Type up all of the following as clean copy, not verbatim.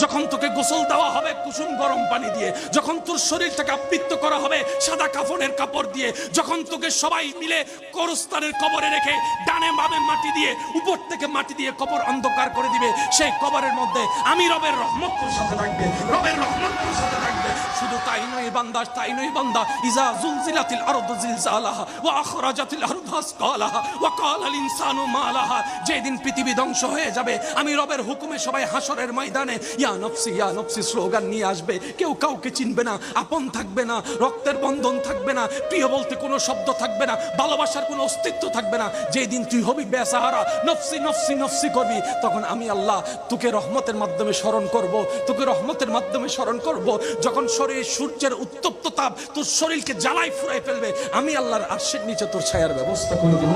যখন তোকে গোসল দেওয়া হবে কুসুম গরম পানি দিয়ে, যখন তোর শরীরটাকে আবৃত করা হবে সাদা কাফনের কাপড় দিয়ে, যখন তোকে সবাই মিলে কবরস্থানের কবরে রেখে ডানে বামে মাটি দিয়ে উপর থেকে মাটি দিয়ে কবর অন্ধকার করে দিবে, সেই কবরের মধ্যে আমি রবের রহমত তোর সাথে থাকবে, রবের রহমত তোর সাথে থাকবে। শুধু তাই নয় বান্দা, তাই নয় বান্দা, ইজা জুলজিলাতিল আরদু জিলজালাহা ওয়া আখরাজাতিল আরদু আসকালাহা ওয়া ক্বালাল ইনসানু মা লাহা, যেদিন পৃথিবী ধ্বংস হয়ে যাবে আমি রবের হুকুমে সবাই হাসরের ময়দানে ইয়া নফসি স্লোগান নিয়ে আসবে। কেউ কাউকে চিনবে না, আপন থাকবে না, রক্তের বন্ধন থাকবে না, প্রিয় বলতে কোনো শব্দ থাকবে না, ভালোবাসার কোনো অস্তিত্ব থাকবে না। যেদিন তুই হবি বেসাহারা, নফসি নফসি নফসি করবি, তখন আমি আল্লাহ তোকে রহমতের মাধ্যমে স্মরণ করব, তোকে রহমতের মাধ্যমে স্মরণ করব। যখন শরীরে সূর্যের উত্তপ্ত তাপ তোর শরীরকে জ্বালাই ফুরাই ফেলবে, আমি আল্লাহর আরশের নিচে তোর ছায়ার ব্যবস্থা করে দেব।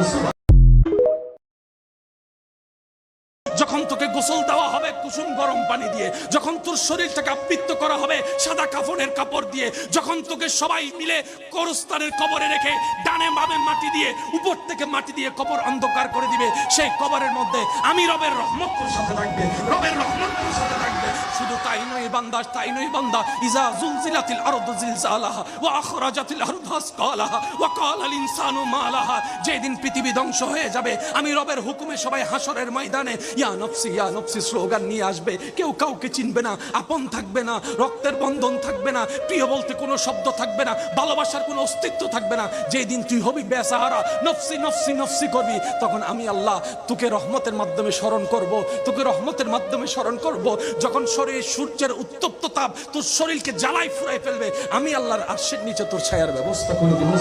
যখন তোকে গোসল দেওয়া হবে কুসুম গরম পানি দিয়ে, যখন তোর শরীরটাকে আবৃত করা হবে সাদা কাফনের কাপড় দিয়ে, যখন তোকে সবাই মিলে কবরস্থানের কবরে রেখে ডানে বামে মাটি দিয়ে উপর থেকে মাটি দিয়ে কবর অন্ধকার করে দিবে, সেই কবরের মধ্যে আমি রবের রহমত তোর সাথে থাকবে, রবের রহমত তোর সাথে থাকবে। শুধু তাই নয় বান্দা, তাই নয় বান্দা, ইজা জুলজিলাতিল আরদু জিলজালাহা ওয়া আখরাজাতিল আরদু আসকালাহা ওয়া ক্বালাল ইনসানু মা লাহা, যেদিন পৃথিবী ধ্বংস হয়ে যাবে আমি রবের হুকুমে সবাই হাসরের ময়দানে ইয়া নফসি স্লোগান নিয়ে আসবে। কেউ কাউকে চিনবে না, আপন থাকবে না, রক্তের বন্ধন থাকবে না, প্রিয় বলতে কোনো শব্দ থাকবে না, ভালোবাসার কোনো অস্তিত্ব থাকবে না। যেদিন তুই হবি বেসাহারা, নফসি নফসি নফসি করবি, তখন আমি আল্লাহ তোকে রহমতের মাধ্যমে স্মরণ করব, তোকে রহমতের মাধ্যমে স্মরণ করব। যখন শরীরে সূর্যের উত্তপ্ত তাপ তোর শরীরকে জ্বালাই ফুরাই ফেলবে, আমি আল্লাহর আরশের নিচে তোর ছায়ার ব্যবস্থা করে দেব।